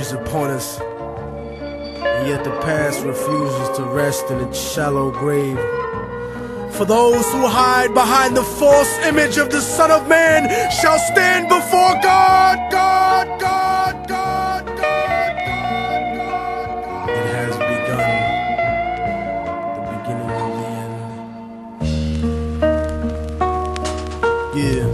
waves upon us, and yet the past refuses to rest in its shallow grave. For those who hide behind the false image of the Son of Man shall stand before God. It has begun, the beginning of the end. Yeah.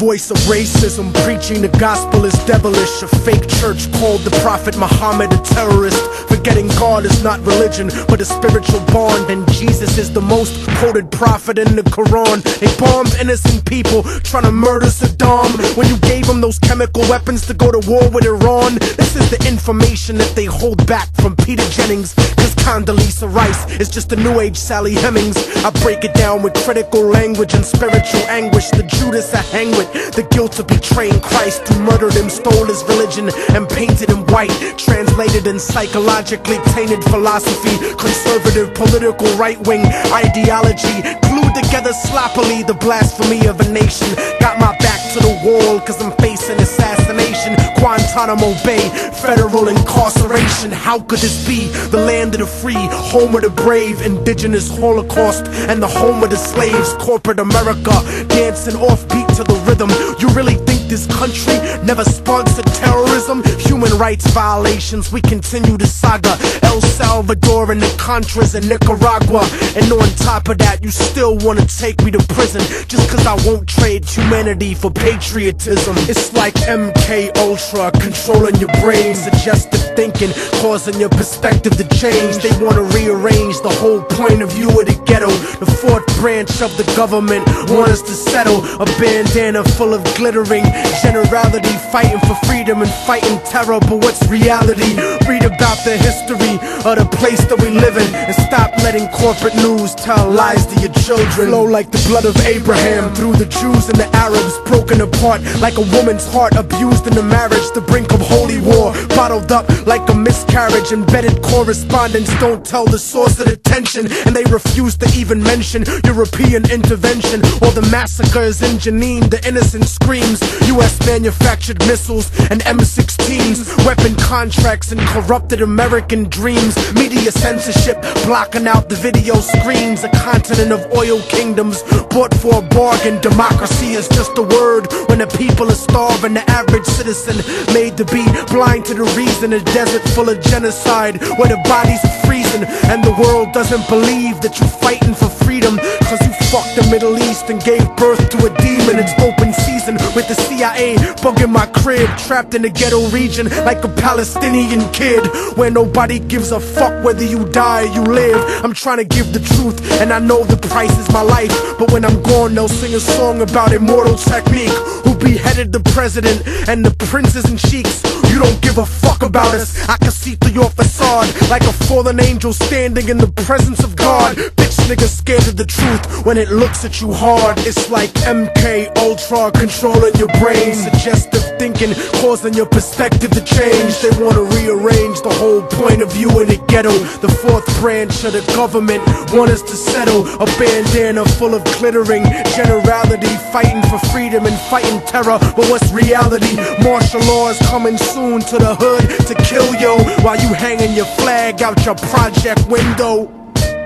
Voice of racism, preaching the gospel is devilish. A fake church called the Prophet Muhammad a terrorist, forgetting God is not religion but a spiritual bond, and Jesus is the most quoted prophet in the Quran. They bombed innocent people trying to murder Saddam when you gave them those chemical weapons to go to war with Iran. This is the information that they hold back from Peter Jennings, cause Condoleezza Rice is just a new age Sally Hemings. I break it down with critical language and spiritual anguish. The Judas I hang with, the guilt of betraying Christ, who murdered him, stole his religion, and painted him white. Translated in psychologically tainted philosophy, conservative political right-wing ideology, glued together sloppily the blasphemy of a nation. Got my back to the wall cause I'm facing assassination, Guantanamo Bay, federal incarceration. How could this be? The land of the free, home of the brave, indigenous Holocaust, and the home of the slaves. Corporate America, dancing offbeat to the rhythm. You really think this country never sponsored terrorism? Human rights violations, we continue the saga. El Salvador and the Contras in Nicaragua, and on top of that you still wanna take me to prison just cause I won't trade humanity for patriotism. It's like MK Ultra controlling your brain, suggestive thinking causing your perspective to change. They wanna rearrange the whole point of view of the ghetto. The fourth branch of the government want us to settle. A bandana full of glittering generality, fighting for freedom and fighting terror. But what's reality? Read about the history of the place that we live in, and stop letting corporate news tell lies to your children. Flow like the blood of Abraham through the Jews and the Arabs, broken apart like a woman's heart, abused in the marriage, the brink of holy war, bottled up like a miscarriage. Embedded correspondence don't tell the source of the tension, and they refuse to even mention European intervention or the massacres in Jenin. The innocent screams, US manufactured missiles and M16s, weapon contracts and corrupted American dreams. Media censorship blocking out the video screens. A continent of oil kingdoms bought for a bargain. Democracy is just a word when the people are starving. The average citizen made to be blind to the reason. A desert full of genocide where the bodies are freezing, and the world doesn't believe that you're fighting for freedom cause you fucked the Middle East and gave birth to a demon. It's open season with the CIA bugging my crib, trapped in the ghetto region like a Palestinian kid, where nobody gives a fuck whether you die or you live. I'm trying to give the truth and I know the price is my life, but when I'm gone they'll sing a song about Immortal Technique, who beheaded the president and the princes and sheiks. You don't give a fuck about us. I can see through your facade like a fallen angel standing in the presence of God. Bitch nigga scared of the truth when it looks at you hard. It's like MK Ultra controlling your brain, suggestive thinking causing your perspective to change. They wanna rearrange the whole point of view in the ghetto. The fourth branch of the government want us to settle. A bandana full of glittering generality, fighting for freedom and fighting terror. But what's reality? Martial law is coming soon to the hood to kill yo while you hanging your flag out your project window.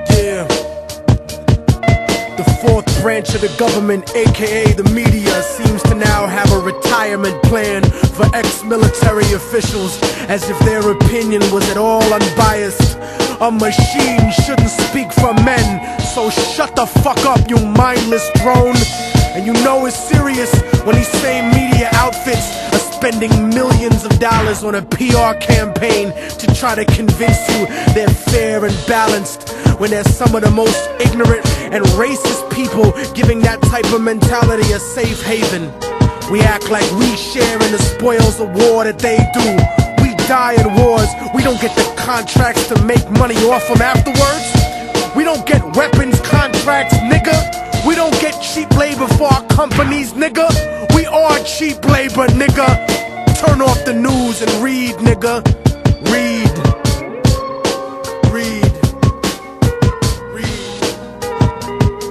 Yeah. The fourth branch of the government, aka the media, seems to now have a retirement plan for ex-military officials, as if their opinion was at all unbiased. A machine shouldn't speak for men, so shut the fuck up, you mindless drone. And you know it's serious when these same media outfits are spending millions of dollars on a PR campaign to try to convince you they're fair and balanced, when they're some of the most ignorant and racist people giving that type of mentality a safe haven. We act like we share in the spoils of war that they do. We die in wars, we don't get the contracts to make money off them afterwards. We don't get weapons contracts, nigga. We don't get cheap labor for our companies, nigga. We are cheap labor, nigga. Turn off the news and read, nigga. Read. Read. Read.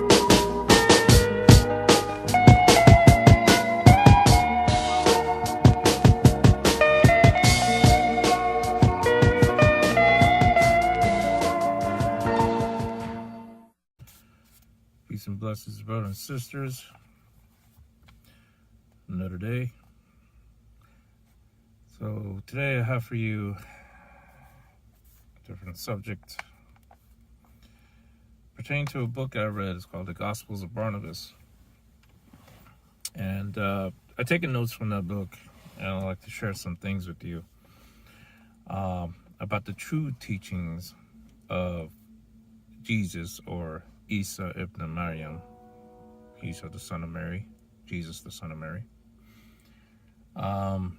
blessings, brothers and sisters. Another day. So today I have for you a different subject pertaining to a book I read. It's called The Gospels of Barnabas. And I've taken notes from that book, and I'd like to share some things with you about the true teachings of Jesus, or Isa ibn Maryam, Isa the son of Mary, Jesus the son of Mary. And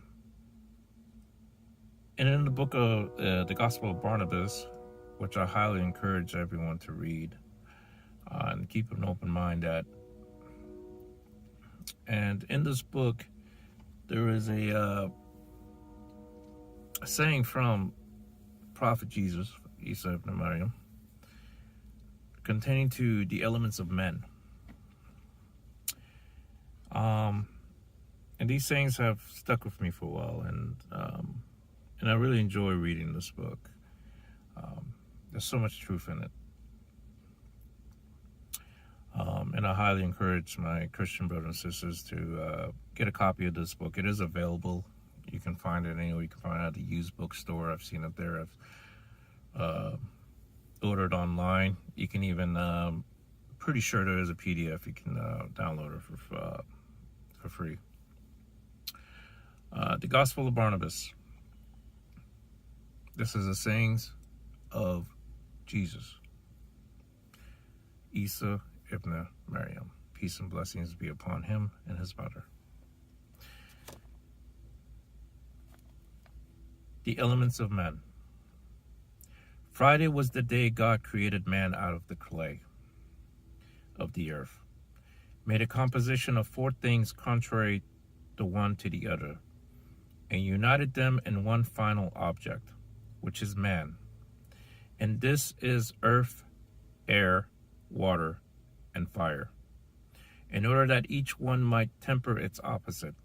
in the book of the Gospel of Barnabas, which I highly encourage everyone to read and keep an open mind at. And in this book, there is a saying from Prophet Jesus, Isa ibn Maryam, containing to the elements of men. And these sayings have stuck with me for a while, and I really enjoy reading this book. There's so much truth in it. And I highly encourage my Christian brothers and sisters to get a copy of this book. It is available. You can find it anywhere. You can find it at the used bookstore. I've seen it there. I've ordered online. You can even, pretty sure there is a PDF. You can download it for free. The Gospel of Barnabas. This is the sayings of Jesus, Isa ibn Maryam. Peace and blessings be upon him and his mother. The elements of men. Friday was the day God created man out of the clay of the earth, made a composition of four things contrary the one to the other, and united them in one final object, which is man. And this is earth, air, water, and fire, in order that each one might temper its opposite.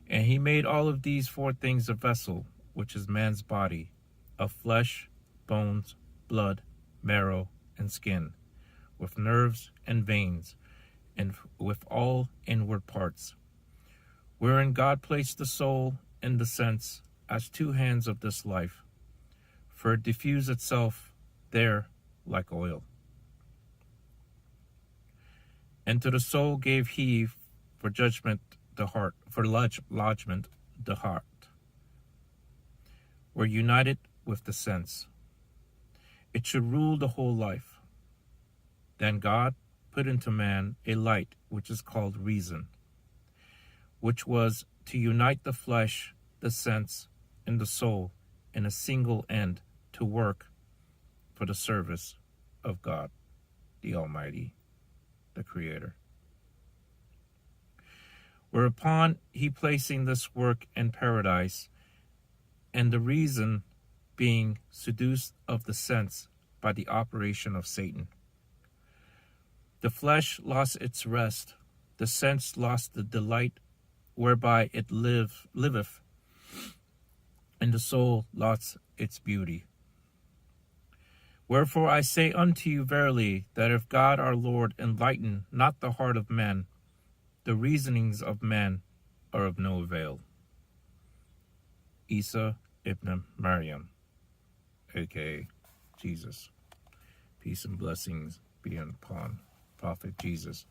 And he made all of these four things a vessel, which is man's body, of flesh, bones, blood, marrow, and skin, with nerves and veins, and with all inward parts, wherein God placed the soul and the sense as two hands of this life, for it diffused itself there like oil. And to the soul gave he for judgment the heart, for lodgment the heart, were united with the sense. It should rule the whole life. Then God put into man a light which is called reason, which was to unite the flesh, the sense, and the soul in a single end, to work for the service of God, the Almighty, the Creator. Whereupon he placing this work in paradise, and the reason being seduced of the sense by the operation of Satan. The flesh lost its rest, the sense lost the delight whereby it liveth, and the soul lost its beauty. Wherefore I say unto you verily, that if God our Lord enlighten not the heart of man, the reasonings of man are of no avail. Isa ibn Maryam, aka Jesus. Peace and blessings be upon Prophet Jesus,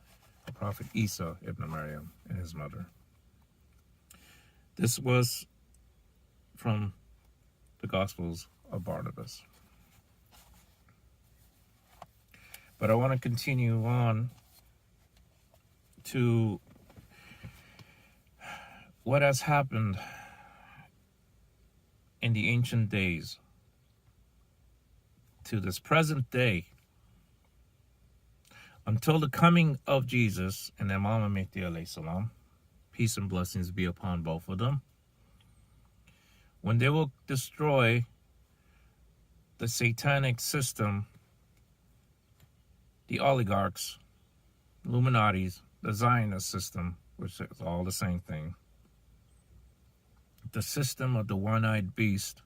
the Prophet Isa ibn Maryam, and his mother. This was from the Gospels of Barnabas. But I want to continue on to what has happened in the ancient days to this present day until the coming of Jesus and Imam Mahdi alayhi salam. Peace and blessings be upon both of them. When they will destroy the satanic system, the oligarchs, Illuminatis, the Zionist system, which is all the same thing, the system of the one-eyed beast,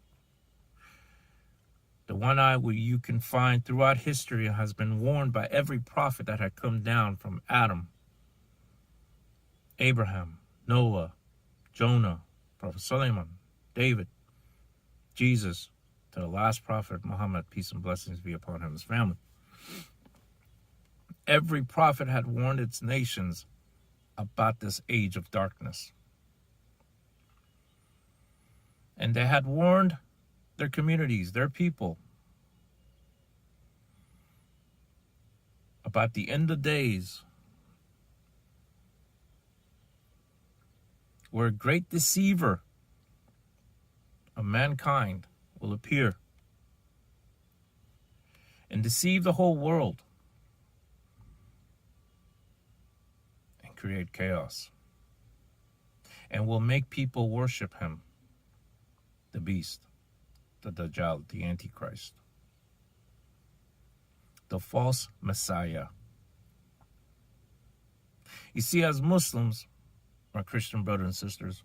The one eye where you can find throughout history has been warned by every prophet that had come down from Adam, Abraham, Noah, Jonah, Prophet Solomon, David, Jesus, to the last prophet, Muhammad, peace and blessings be upon him and his family. Every prophet had warned its nations about this age of darkness. And they had warned their communities, their people, about the end of days, where a great deceiver of mankind will appear and deceive the whole world and create chaos, and will make people worship him, the beast, the Dajjal, the Antichrist, the false Messiah. You see, as Muslims, my Christian brothers and sisters,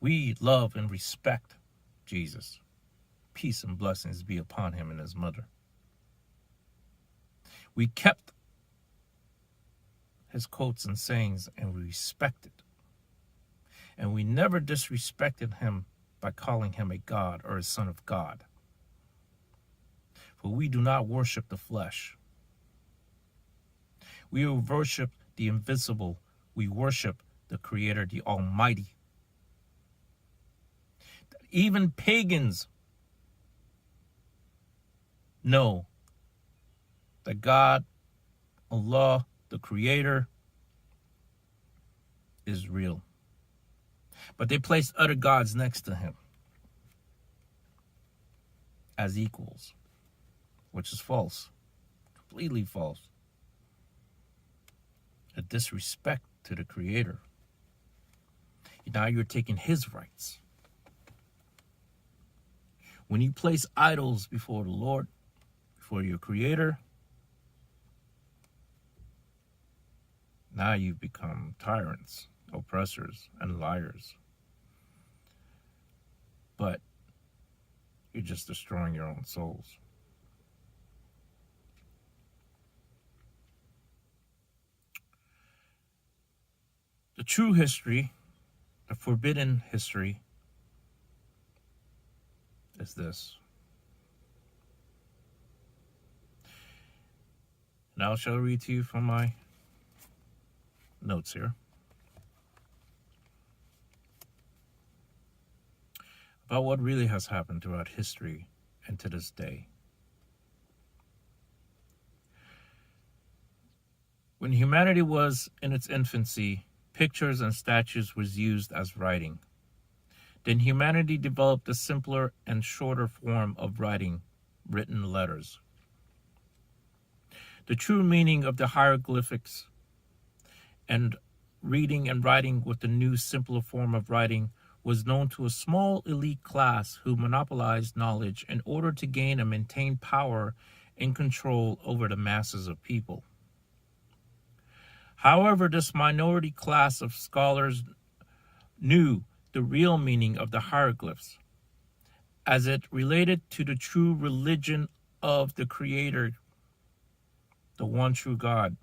we love and respect Jesus. Peace and blessings be upon him and his mother. We kept his quotes and sayings, and we respected. And we never disrespected him by calling him a God or a son of God. For we do not worship the flesh. We worship the invisible. We worship the Creator, the Almighty. Even pagans know that God, Allah, the Creator, is real. But they place other gods next to him as equals, which is false, completely false. A disrespect to the Creator. Now you're taking his rights. When you place idols before the Lord, before your Creator, now you've become tyrants, oppressors, and liars. But you're just destroying your own souls. The true history, the forbidden history, is this. Now I shall read to you from my notes here about what really has happened throughout history and to this day. When humanity was in its infancy, pictures and statues was used as writing. Then humanity developed a simpler and shorter form of writing, written letters. The true meaning of the hieroglyphics and reading and writing with the new simpler form of writing was known to a small elite class who monopolized knowledge in order to gain and maintain power and control over the masses of people. However, this minority class of scholars knew the real meaning of the hieroglyphs as it related to the true religion of the Creator, the one true God,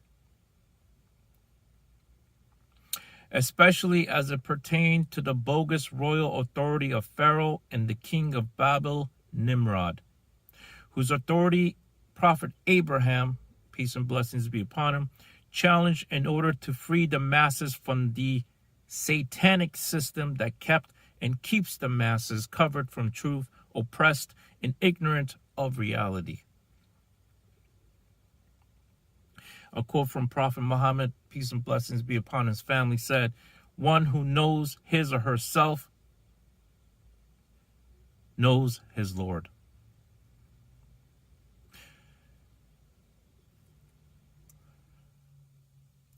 especially as it pertained to the bogus royal authority of Pharaoh and the king of Babel, Nimrod, whose authority Prophet Abraham, peace and blessings be upon him, challenged in order to free the masses from the satanic system that kept and keeps the masses covered from truth, oppressed, and ignorant of reality. A quote from Prophet Muhammad, peace and blessings be upon his family, said, "One who knows his or herself knows his Lord."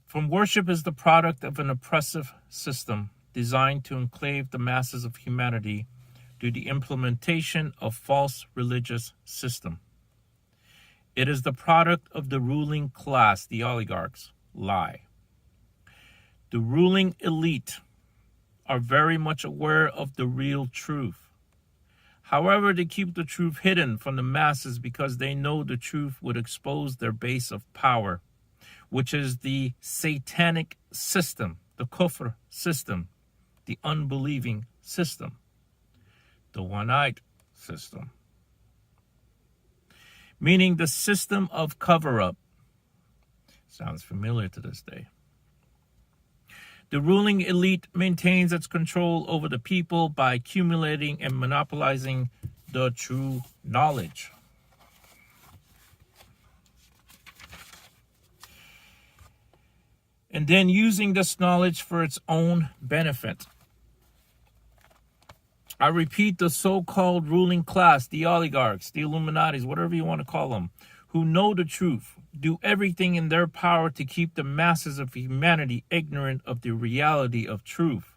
From worship is the product of an oppressive system designed to enclave the masses of humanity through the implementation of false religious system. It is the product of the ruling class, the oligarchs, lie. The ruling elite are very much aware of the real truth. However, they keep the truth hidden from the masses because they know the truth would expose their base of power, which is the satanic system, the kufr system, the unbelieving system, the one-eyed system, meaning the system of cover-up. Sounds familiar to this day. The ruling elite maintains its control over the people by accumulating and monopolizing the true knowledge. And then using this knowledge for its own benefit. I repeat, the so-called ruling class, the oligarchs, the Illuminatis, whatever you want to call them, who know the truth, do everything in their power to keep the masses of humanity ignorant of the reality of truth.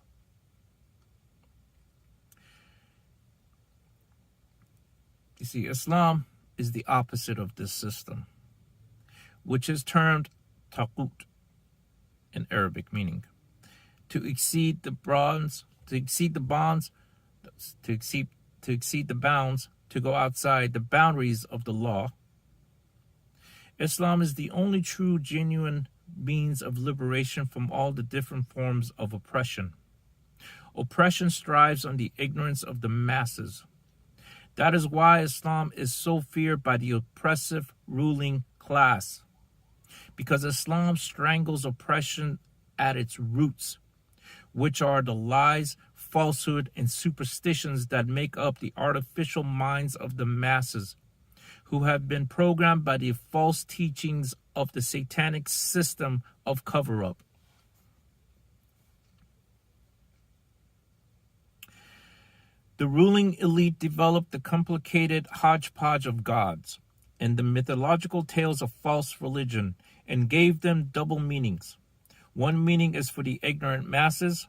You see, Islam is the opposite of this system, which is termed taqut in Arabic, meaning to exceed the bounds, to exceed the bounds, to go outside the boundaries of the law. Islam is the only true, genuine means of liberation from all the different forms of oppression. Oppression strives on the ignorance of the masses. That is why Islam is so feared by the oppressive ruling class, because Islam strangles oppression at its roots, which are the lies, falsehood, and superstitions that make up the artificial minds of the masses, who have been programmed by the false teachings of the satanic system of cover-up. The ruling elite developed the complicated hodgepodge of gods and the mythological tales of false religion and gave them double meanings. One meaning is for the ignorant masses,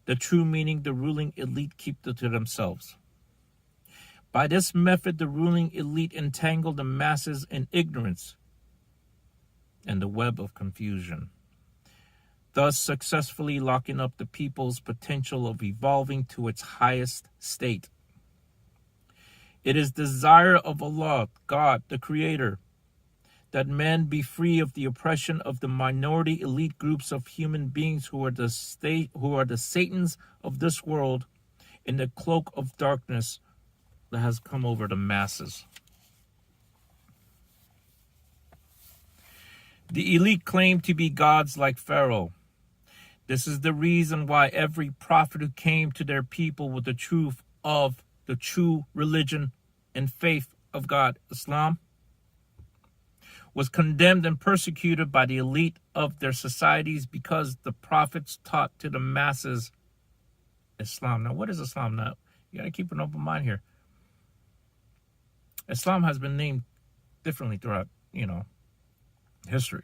the true meaning the ruling elite keep to themselves. By this method, the ruling elite entangled the masses in ignorance and the web of confusion, thus successfully locking up the people's potential of evolving to its highest state. It is the desire of Allah, God, the Creator, that men be free of the oppression of the minority elite groups of human beings who are the Satans of this world in the cloak of darkness that has come over the masses. The elite claim to be gods like Pharaoh. This is the reason why every prophet who came to their people with the truth of the true religion and faith of God, Islam, was condemned and persecuted by the elite of their societies because the prophets taught to the masses Islam. Now, what is Islam now? You got to keep an open mind here. Islam has been named differently throughout, history.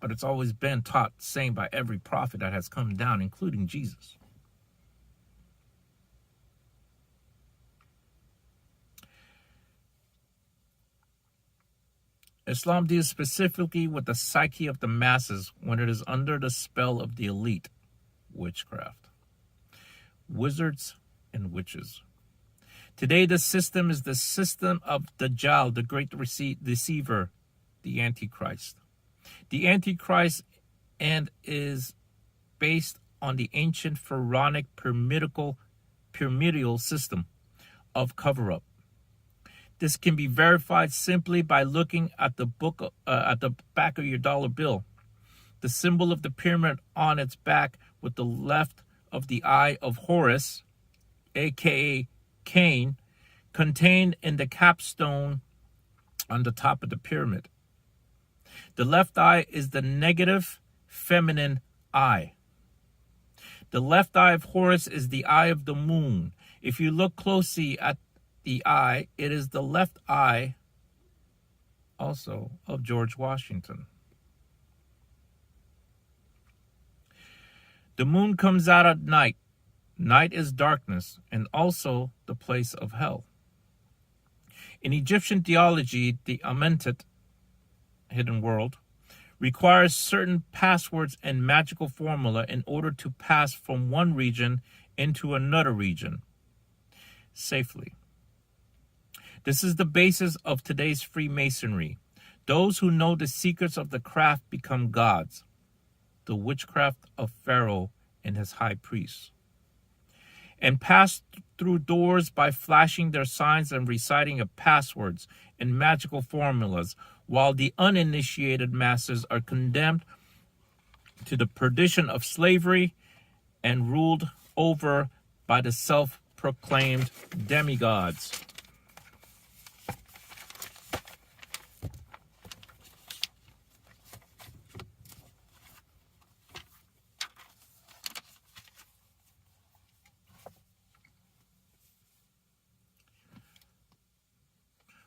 But it's always been taught the same by every prophet that has come down, including Jesus. Islam deals specifically with the psyche of the masses when it is under the spell of the elite, witchcraft, wizards, and witches. Today, the system is the system of Dajjal, the great deceiver, the Antichrist. The Antichrist and is based on the ancient pharaonic pyramidal system of cover-up. This can be verified simply by looking at the back of your dollar bill. The symbol of the pyramid on its back with the left of the eye of Horus, aka Cain, contained in the capstone on the top of the pyramid. The left eye is the negative feminine eye. The left eye of Horus is the eye of the moon. If you look closely at the eye, it is the left eye also of George Washington. The moon comes out at night. Night is darkness and also the place of hell. In Egyptian theology, the Amentet, hidden world, requires certain passwords and magical formula in order to pass from one region into another region safely. This is the basis of today's Freemasonry. Those who know the secrets of the craft become gods, the witchcraft of Pharaoh and his high priests, and pass through doors by flashing their signs and reciting of passwords and magical formulas, while the uninitiated masses are condemned to the perdition of slavery and ruled over by the self-proclaimed demigods.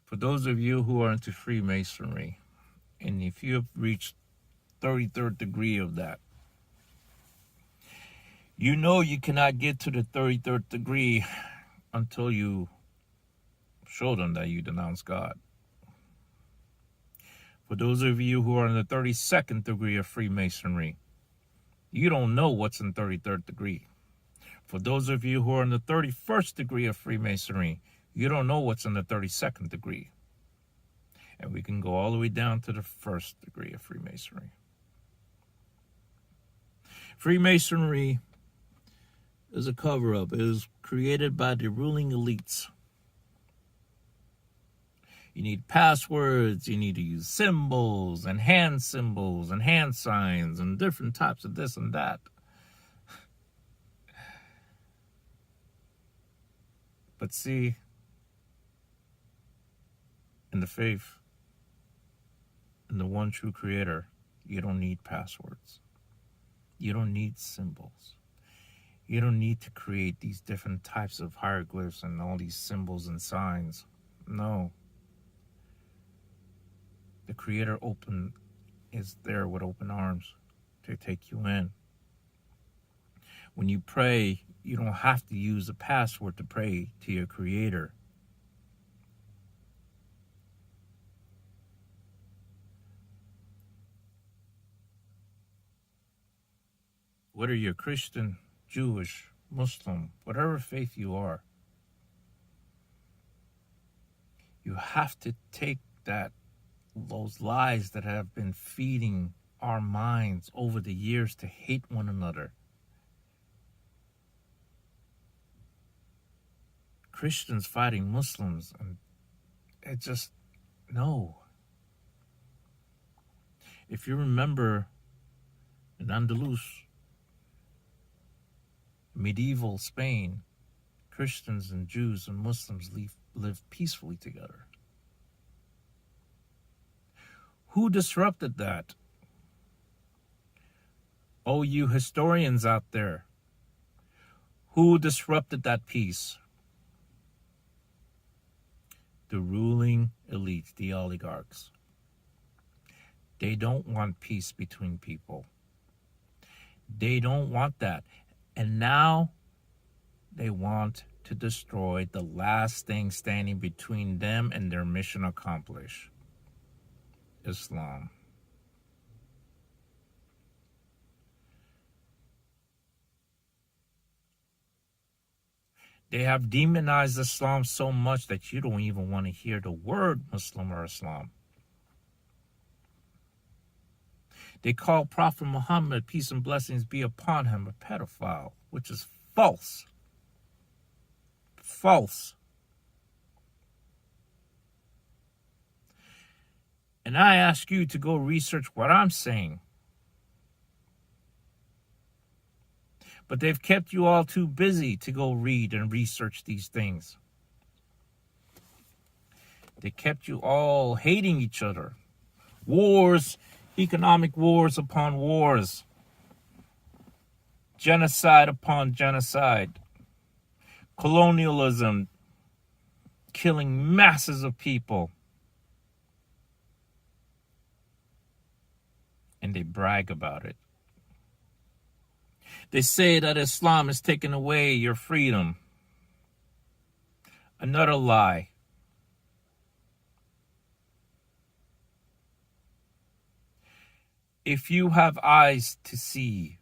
For those of you who are into Freemasonry, and if you have reached 33rd degree of that, you know you cannot get to the 33rd degree until you show them that you denounce God. For those of you who are in the 32nd degree of Freemasonry, you don't know what's in 33rd degree. For those of you who are in the 31st degree of Freemasonry, you don't know what's in the 32nd degree. And we can go all the way down to the 1st degree of Freemasonry. Freemasonry is a cover-up. It is created by the ruling elites. You need passwords, you need to use symbols and hand signs and different types of this and that. But see, in the faith, in the one true creator, you don't need passwords. You don't need symbols. You don't need to create these different types of hieroglyphs and all these symbols and signs. No. The creator is there with open arms to take you in. When you pray, you don't have to use a password to pray to your creator. Whether you're Christian, Jewish, Muslim, whatever faith you are, you have to take those lies that have been feeding our minds over the years to hate one another. Christians fighting Muslims, and it just, no. If you remember in Andalus, medieval Spain, Christians and Jews and Muslims lived peacefully together. Who disrupted that? Oh, you historians out there, who disrupted that peace? The ruling elite, the oligarchs. They don't want peace between people. They don't want that. And now they want to destroy the last thing standing between them and their mission accomplished: Islam. They have demonized Islam so much that you don't even want to hear the word Muslim or Islam. They call Prophet Muhammad, peace and blessings be upon him, a pedophile, which is false. False. And I ask you to go research what I'm saying. But they've kept you all too busy to go read and research these things. They kept you all hating each other. Wars, economic wars upon wars. Genocide upon genocide. Colonialism, killing masses of people. And they brag about it. They say that Islam has taken away your freedom. Another lie. If you have eyes to see,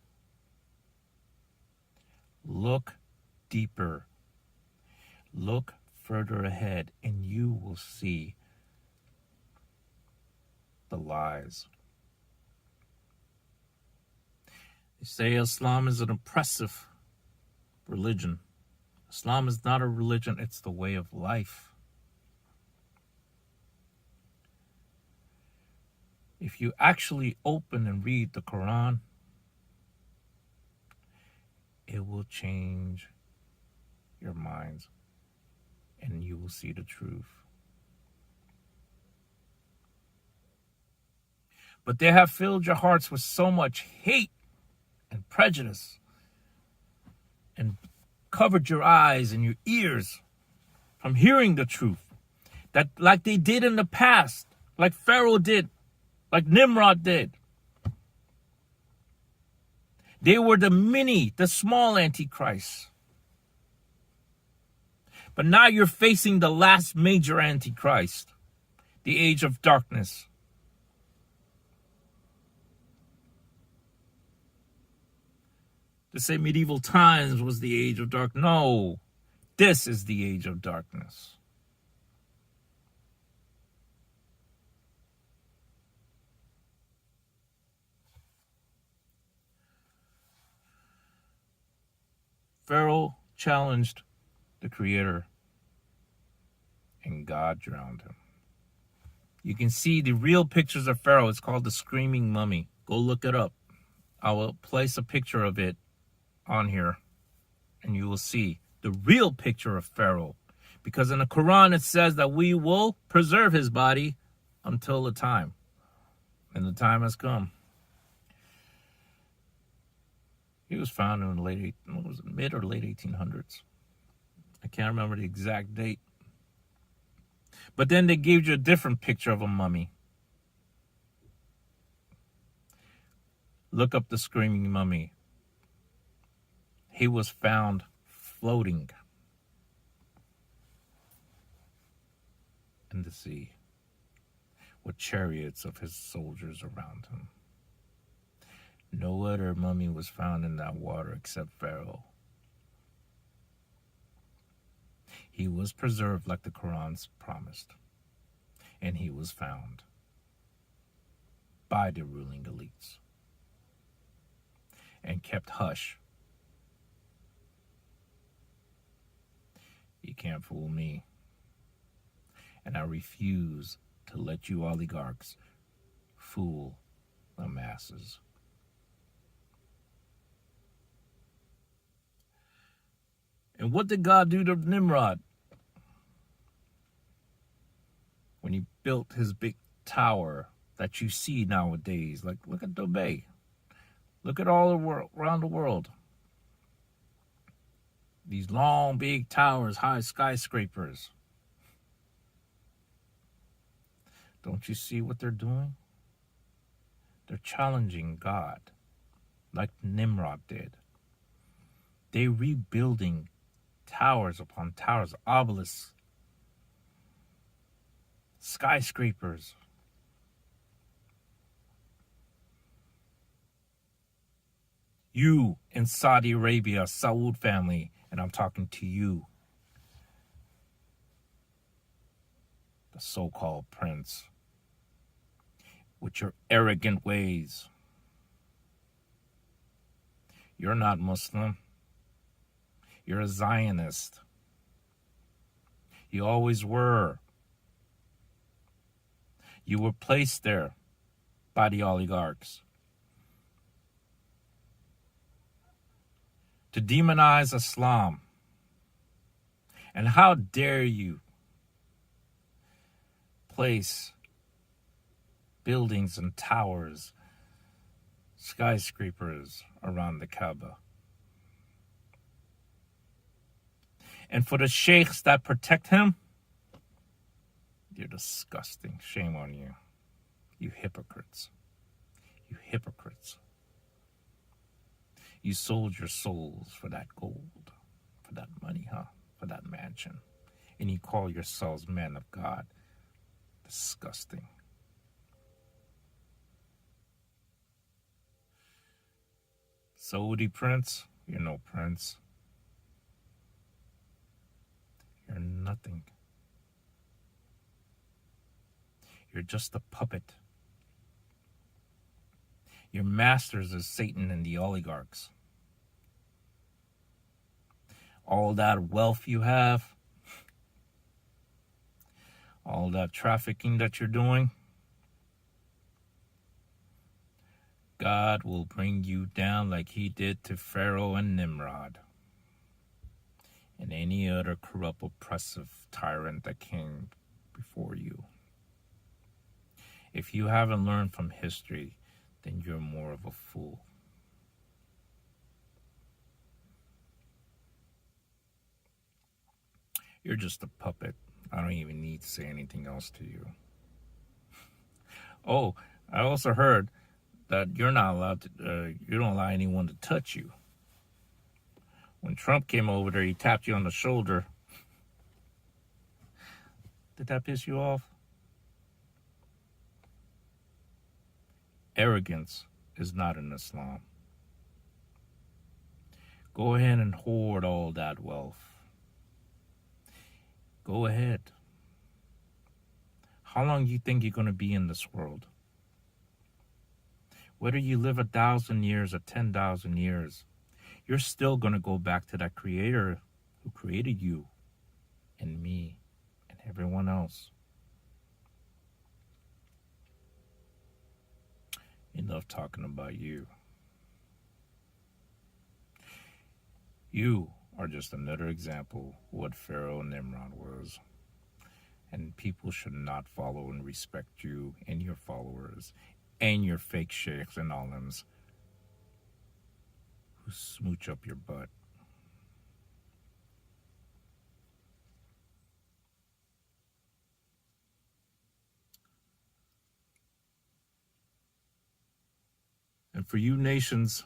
look deeper. Look further ahead and you will see the lies. They say Islam is an oppressive religion. Islam is not a religion, it's the way of life. If you actually open and read the Quran, it will change your minds and you will see the truth. But they have filled your hearts with so much hate and prejudice and covered your eyes and your ears from hearing the truth, that like they did in the past, like Pharaoh did, like Nimrod did. They were the small antichrists. But now you're facing the last major antichrist, the age of darkness. To say medieval times was the age of dark. No, this is the age of darkness. Pharaoh challenged the Creator, and God drowned him. You can see the real pictures of Pharaoh. It's called the Screaming Mummy. Go look it up. I will place a picture of it on here, and you will see the real picture of Pharaoh. Because in the Quran it says that we will preserve his body until the time. And the time has come. He was found in the mid or late 1800s. I can't remember the exact date. But then they gave you a different picture of a mummy. Look up the Screaming Mummy. He was found floating in the sea with chariots of his soldiers around him. No other mummy was found in that water except Pharaoh. He was preserved like the Quran's promised, and he was found by the ruling elites and kept hush. You can't fool me, and I refuse to let you oligarchs fool the masses. And what did God do to Nimrod when he built his big tower that you see nowadays? Like, look at Dubai. Look at all the world, around the world. These long, big towers, high skyscrapers. Don't you see what they're doing? They're challenging God, like Nimrod did. They're rebuilding towers upon towers, obelisks, skyscrapers. You in Saudi Arabia, Saud family, and I'm talking to you, the so-called prince, with your arrogant ways. You're not Muslim. You're a Zionist. You always were. You were placed there by the oligarchs to demonize Islam. And how dare you place buildings and towers, skyscrapers around the Kaaba. And for the sheikhs that protect him, you're disgusting. Shame on you. You hypocrites. You hypocrites. You sold your souls for that gold, for that money, for that mansion. And you call yourselves men of God. Disgusting. Saudi prince, you're no prince. You're nothing. You're just a puppet. Your masters are Satan and the oligarchs. All that wealth you have, all that trafficking that you're doing, God will bring you down like he did to Pharaoh and Nimrod and any other corrupt, oppressive tyrant that came before you. If you haven't learned from history, then you're more of a fool. You're just a puppet. I don't even need to say anything else to you. Oh, I also heard that you're not allowed to, you don't allow anyone to touch you. When Trump came over there, he tapped you on the shoulder. Did that piss you off? Arrogance is not in Islam. Go ahead and hoard all that wealth. Go ahead. How long do you think you're going to be in this world? Whether you live 1,000 years or 10,000 years, you're still going to go back to that creator who created you and me and everyone else. Enough talking about you. You are just another example of what Pharaoh and Nimrod was. And people should not follow and respect you and your followers and your fake sheikhs and alims who smooch up your butt. And for you nations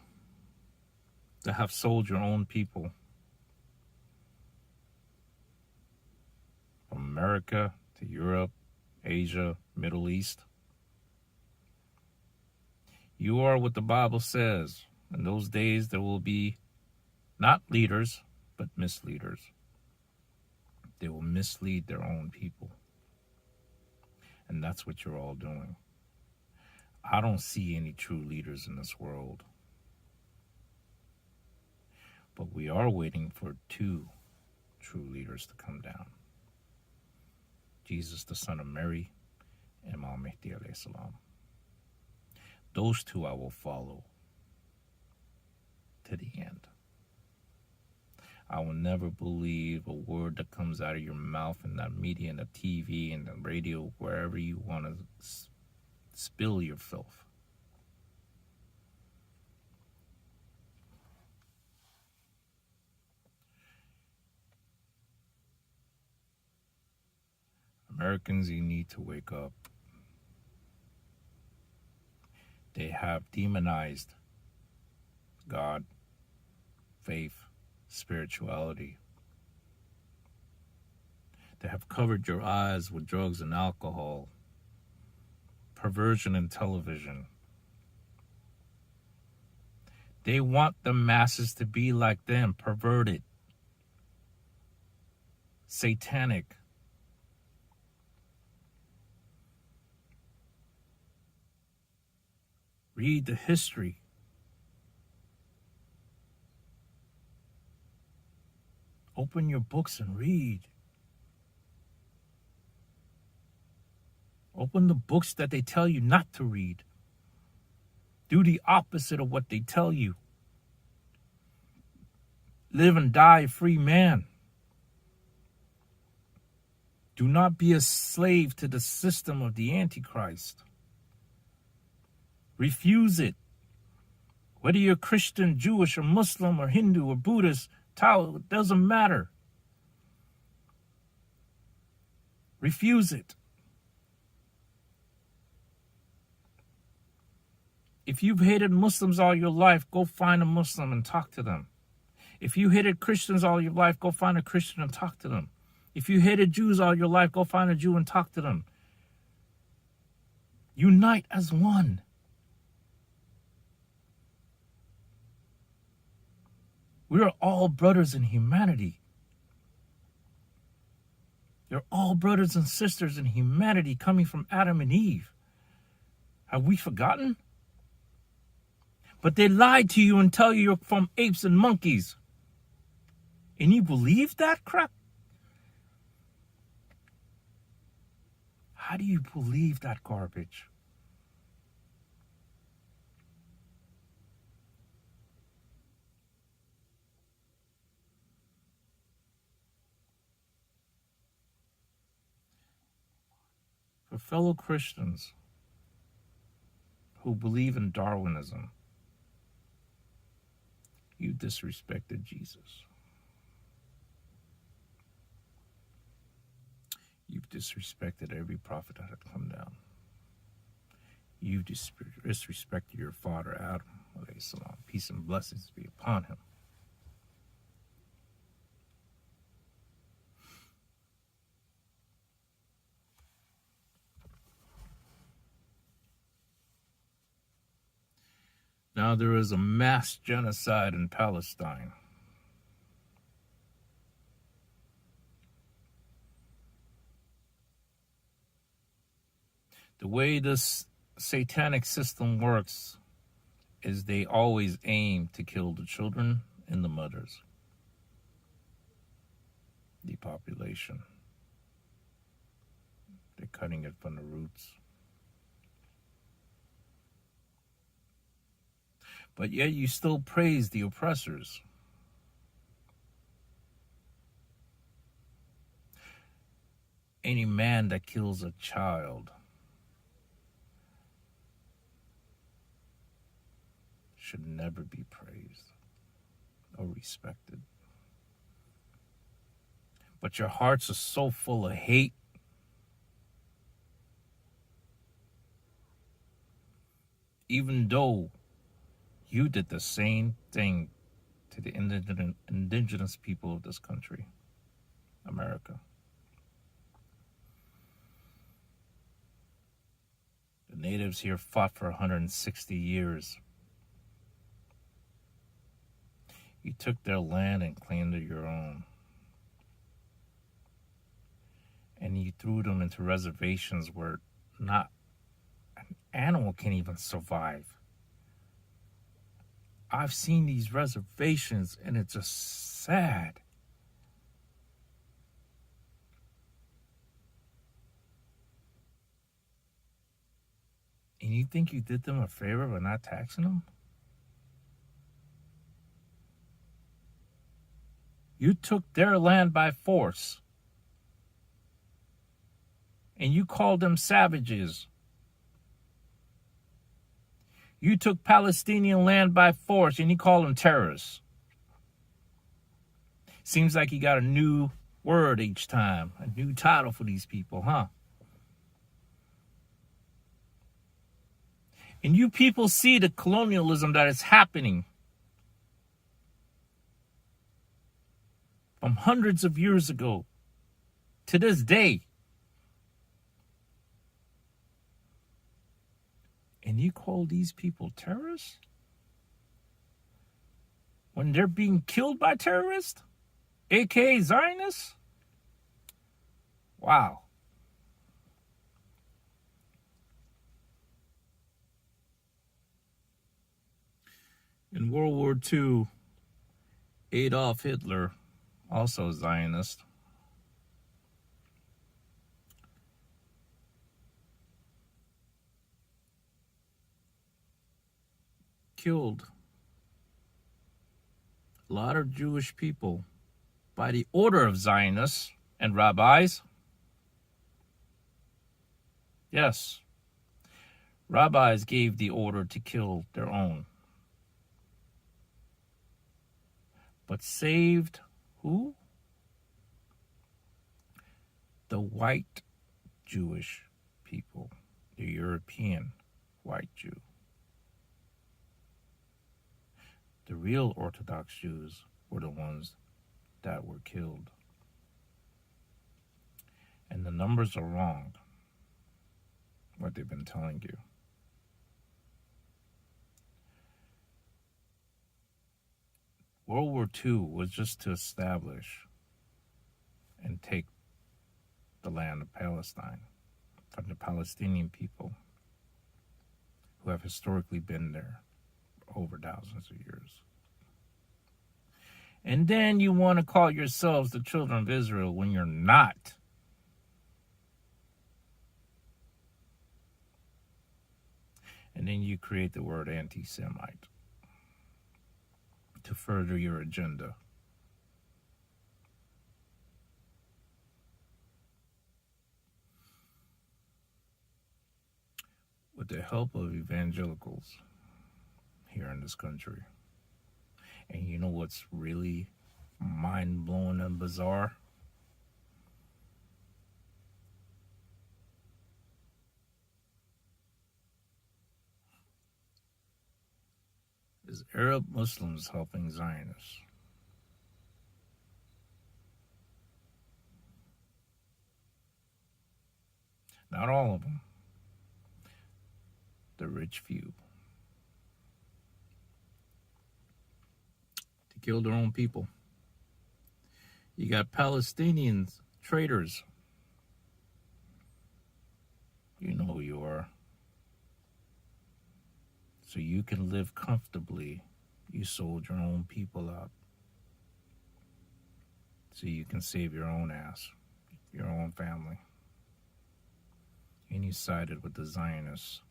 that have sold your own people, from America to Europe, Asia, Middle East, you are what the Bible says. In those days, there will be not leaders, but misleaders. They will mislead their own people. And that's what you're all doing. I don't see any true leaders in this world. But we are waiting for 2 true leaders to come down. Jesus, the son of Mary, and Imam Mahdi alayhi salam. Those 2 I will follow to the end. I will never believe a word that comes out of your mouth in that media, in the TV, and the radio, wherever you want to spill your filth. Americans, you need to wake up. They have demonized God, faith, spirituality. They have covered your eyes with drugs and alcohol, perversion and television. They want the masses to be like them, perverted, satanic. Read the history. Open your books and read. Open the books that they tell you not to read. Do the opposite of what they tell you. Live and die a free man. Do not be a slave to the system of the Antichrist. Refuse it. Whether you're Christian, Jewish, or Muslim, or Hindu, or Buddhist, Tao, it doesn't matter. Refuse it. If you've hated Muslims all your life, go find a Muslim and talk to them. If you hated Christians all your life, go find a Christian and talk to them. If you hated Jews all your life, go find a Jew and talk to them. Unite as one. We are all brothers in humanity. They're all brothers and sisters in humanity coming from Adam and Eve. Have we forgotten? But they lied to you and tell you you're from apes and monkeys. And you believe that crap? How do you believe that garbage? For fellow Christians who believe in Darwinism, you disrespected Jesus. You've disrespected every prophet that had come down. You've disrespected your father Adam. Peace and blessings be upon him. Now there is a mass genocide in Palestine. The way this satanic system works is they always aim to kill the children and the mothers. The population. They're cutting it from the roots. But yet you still praise the oppressors. Any man that kills a child should never be praised or respected. But your hearts are so full of hate. Even though you did the same thing to the indigenous people of this country, America. The natives here fought for 160 years. You took their land and claimed it your own. And you threw them into reservations where not an animal can even survive. I've seen these reservations and it's just sad. And you think you did them a favor by not taxing them? You took their land by force. And you called them savages. You took Palestinian land by force and you called them terrorists. Seems like you got a new word each time, a new title for these people, huh? And you people see the colonialism that is happening from hundreds of years ago to this day. And you call these people terrorists? When they're being killed by terrorists? AKA Zionists? Wow. In World War II, Adolf Hitler, also Zionist, killed a lot of Jewish people by the order of Zionists and rabbis. Yes, rabbis gave the order to kill their own. But saved who? The white Jewish people, the European white Jew. The real Orthodox Jews were the ones that were killed. And the numbers are wrong, what they've been telling you. World War II was just to establish and take the land of Palestine from the Palestinian people who have historically been there over thousands of years. And then you want to call yourselves the children of Israel when you're not. And then you create the word anti-Semite to further your agenda. With the help of evangelicals here in this country. And you know what's really mind-blowing and bizarre? Is Arab Muslims helping Zionists. Not all of them. The rich few. To kill their own people. You got Palestinians, traitors. You know who you are. So you can live comfortably. You sold your own people out. So you can save your own ass, your own family. And you sided with the Zionists.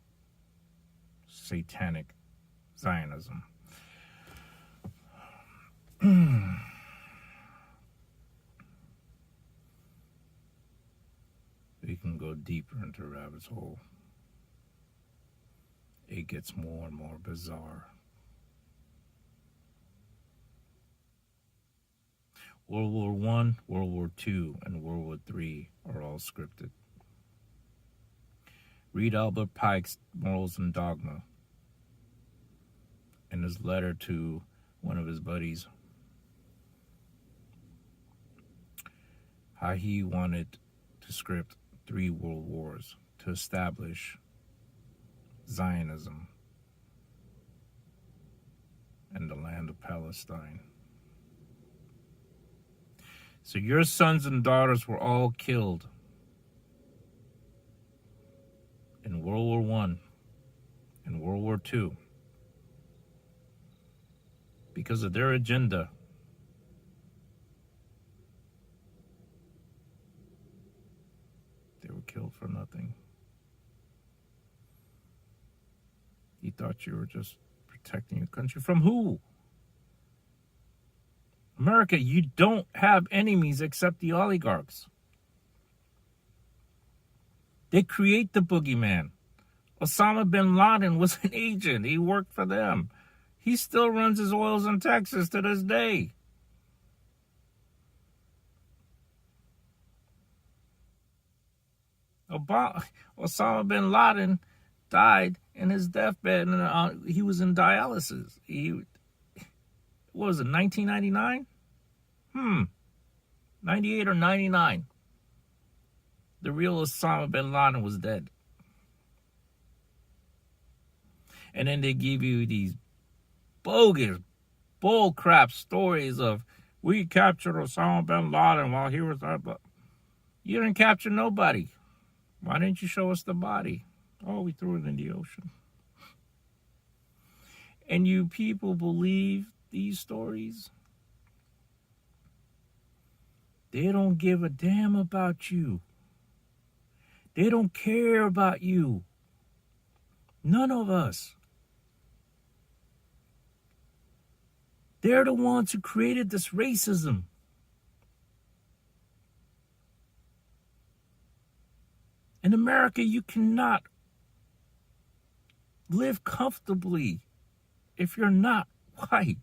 Satanic Zionism. We can go deeper into rabbit's hole. It gets more and more bizarre. World War I, World War II, and World War III are all scripted. Read Albert Pike's Morals and Dogma in his letter to one of his buddies. How he wanted to script 3 world wars to establish Zionism in the land of Palestine. So your sons and daughters were all killed in World War I and World War II because of their agenda. They were killed for nothing. You thought you were just protecting your country from who? America, you don't have enemies except the oligarchs. They create the boogeyman. Osama bin Laden was an agent. He worked for them. He still runs his oils in Texas to this day. Osama bin Laden died in his deathbed, and he was in dialysis. What was it, 1999? 98 or 99. The real Osama bin Laden was dead. And then they give you these bogus, bullcrap stories of, we captured Osama bin Laden while he was there. But you didn't capture nobody. Why didn't you show us the body? Oh, we threw it in the ocean. And you people believe these stories? They don't give a damn about you. They don't care about you. None of us. They're the ones who created this racism. In America, you cannot live comfortably if you're not white.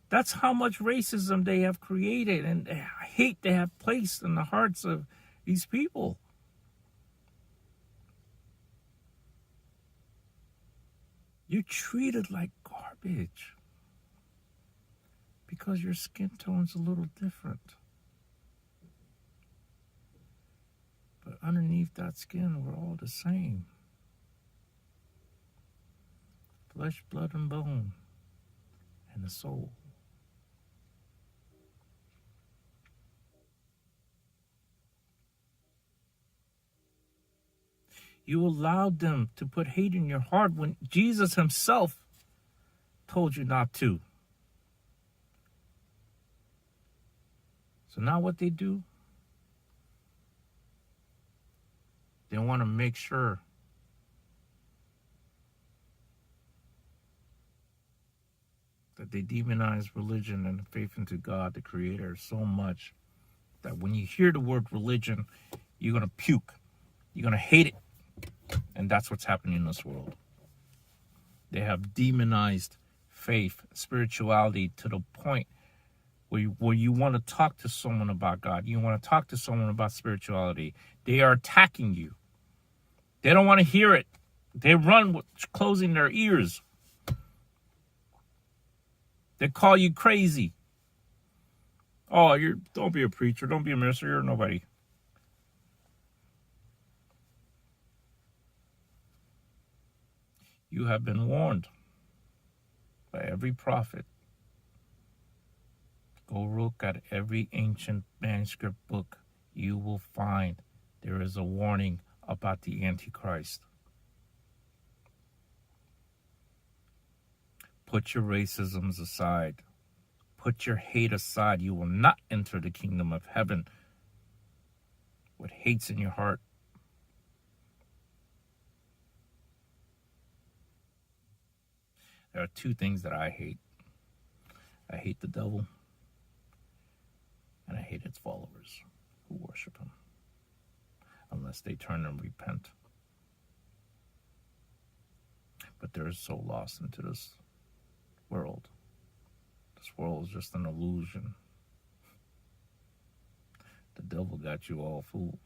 That's how much racism they have created and hate they have placed in the hearts of these people. You're treated like garbage because your skin tone's a little different. But underneath that skin, we're all the same. Flesh, blood, and bone, and the soul. You allowed them to put hate in your heart when Jesus himself told you not to. So now what they do, they want to make sure that they demonize religion and faith into God, the Creator, so much that when you hear the word religion, you're going to puke. You're going to hate it. And that's what's happening in this world. They have demonized faith, spirituality, to the point where you want to talk to someone about God. You want to talk to someone about spirituality. They are attacking you. They don't want to hear it. They run with closing their ears. They call you crazy. Oh, don't be a preacher. Don't be a minister. You're nobody. You have been warned by every prophet. Go look at every ancient manuscript book. You will find there is a warning about the Antichrist. Put your racisms aside. Put your hate aside. You will not enter the kingdom of heaven with hates in your heart. There are two things that I hate. I hate the devil, and I hate its followers who worship him, unless they turn and repent. But they're so lost into this world. This world is just an illusion. The devil got you all fooled.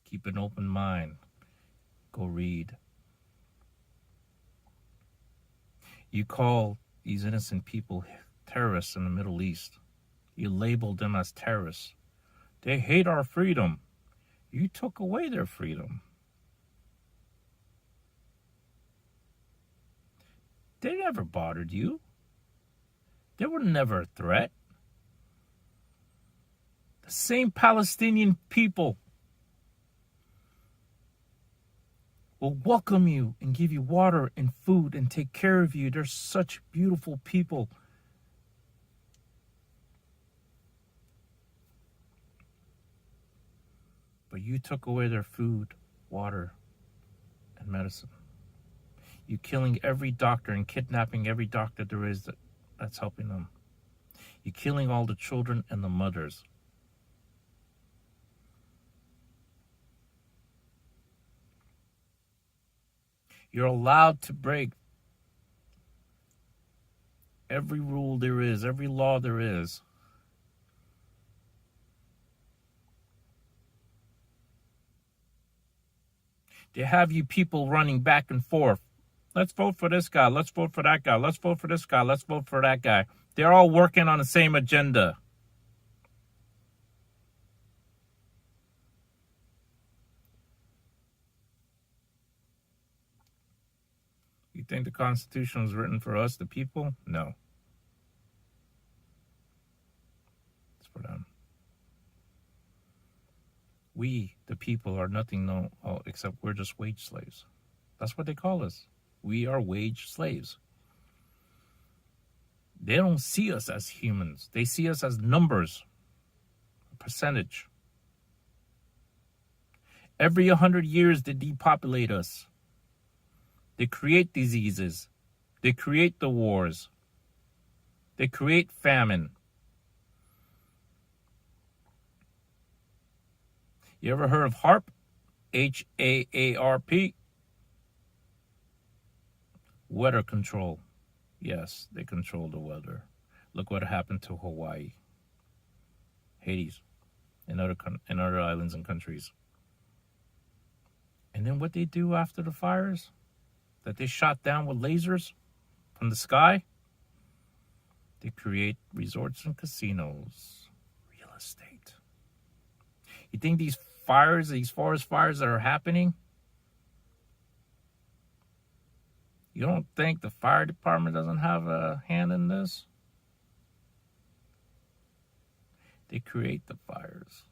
Keep an open mind. Go read. You call these innocent people terrorists in the Middle East. You labeled them as terrorists. They hate our freedom. You took away their freedom. They never bothered you. They were never a threat. The same Palestinian people will welcome you and give you water and food and take care of you. They're such beautiful people. But you took away their food, water, and medicine. You killing every doctor and kidnapping every doctor there is that's helping them. You're killing all the children and the mothers. You're allowed to break every rule there is, every law there is. They have you people running back and forth. Let's vote for this guy. Let's vote for that guy. Let's vote for this guy. Let's vote for that guy. They're all working on the same agenda. You think the Constitution was written for us, the people? No. It's for them. We, the people, are nothing except we're just wage slaves. That's what they call us. We are wage slaves. They don't see us as humans. They see us as numbers, a percentage. Every 100 years, they depopulate us. They create diseases. They create the wars. They create famine. You ever heard of HAARP? HAARP? Weather control. Yes, they control the weather. Look what happened to Hawaii, Hades, and other islands and countries. And then what they do after the fires that they shot down with lasers from the sky, they create resorts and casinos, real estate. You think these fires, these forest fires that are happening, you don't think the fire department doesn't have a hand in this? They create the fires.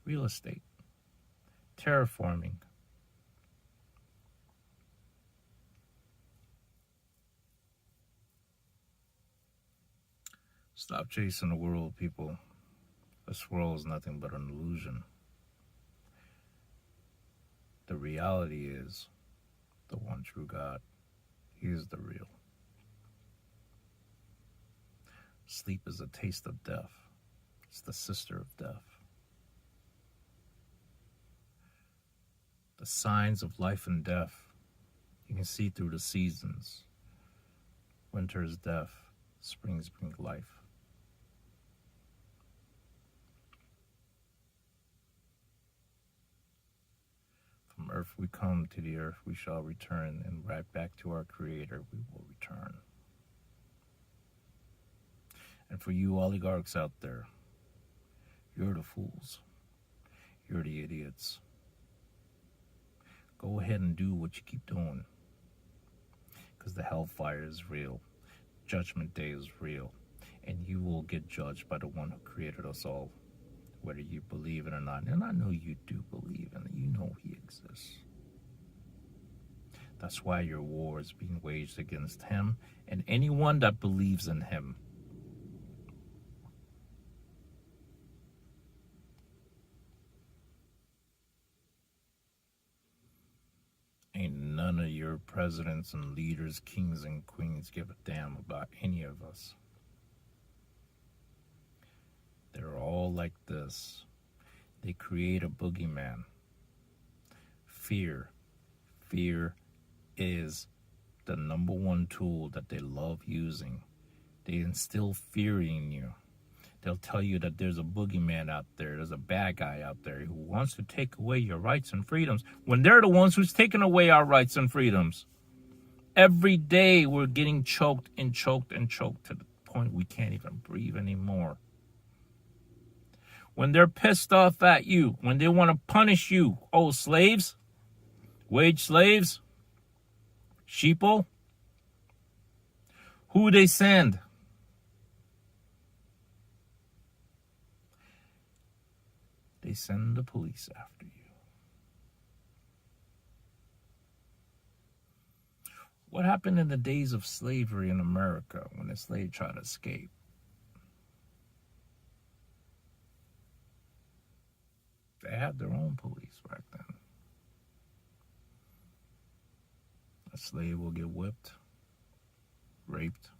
real estate, terraforming. Stop chasing the world, people. This world is nothing but an illusion. The reality is the one true God. He is the real. Sleep is a taste of death. It's the sister of death. The signs of life and death, you can see through the seasons. Winter is death. Springs bring life. From earth we come, to the earth we shall return, and right back to our Creator we will return. And for you oligarchs out there, you're the fools. You're the idiots. Go ahead and do what you keep doing. Because the hellfire is real. Judgment Day is real. And you will get judged by the one who created us all. Whether you believe it or not. And I know you do believe in it. You know he exists. That's why your war is being waged against him and anyone that believes in him. Ain't none of your presidents and leaders, kings and queens give a damn about any of us. They're all like this. They create a boogeyman. Fear. Fear is the number one tool that they love using. They instill fear in you. They'll tell you that there's a boogeyman out there, there's a bad guy out there who wants to take away your rights and freedoms when they're the ones who's taking away our rights and freedoms. Every day we're getting choked and choked and choked to the point we can't even breathe anymore. When they're pissed off at you, when they want to punish you, oh, slaves, wage slaves, sheeple, who they send? They send the police after you. What happened in the days of slavery in America when the slave tried to escape? They had their own police back then. A slave will get whipped, raped,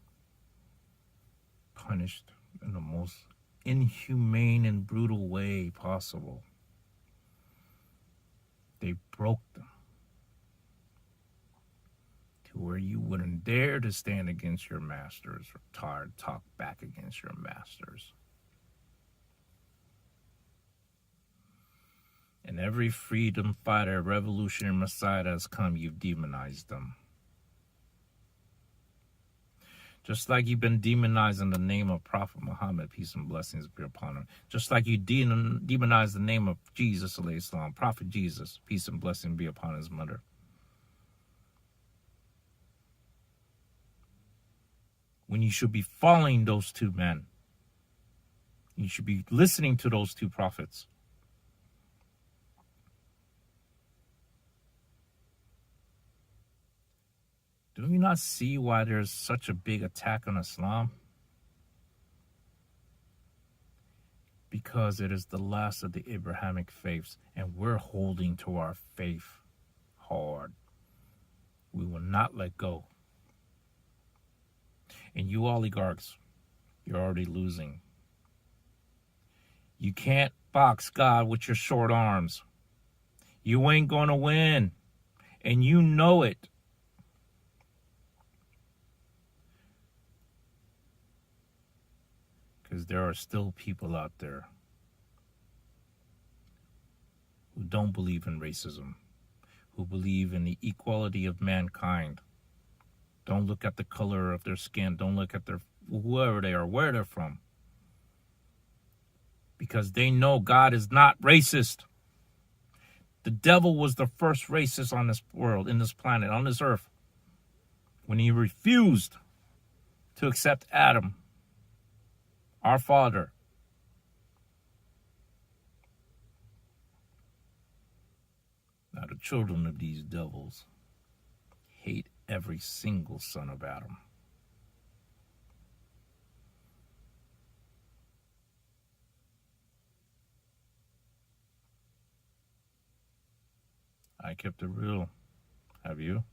punished in the most inhumane and brutal way possible. They broke them to where you wouldn't dare to stand against your masters or talk back against your masters. And every freedom fighter, revolutionary messiah has come, you've demonized them. Just like you've been demonizing the name of Prophet Muhammad, peace and blessings be upon him. Just like you demonize the name of Jesus, alayhi salam, Prophet Jesus, peace and blessing be upon his mother. When you should be following those two men. You should be listening to those two prophets. Do you not see why there's such a big attack on Islam? Because it is the last of the Abrahamic faiths, and we're holding to our faith hard. We will not let go. And you oligarchs, you're already losing. You can't box God with your short arms. You ain't going to win, and you know it. Because there are still people out there who don't believe in racism, who believe in the equality of mankind. Don't look at the color of their skin. Don't look at their whoever they are, where they're from. Because they know God is not racist. The devil was the first racist on this world, in this planet, on this earth, when he refused to accept Adam, our father. Now the children of these devils hate every single son of Adam. I kept it real. Have you?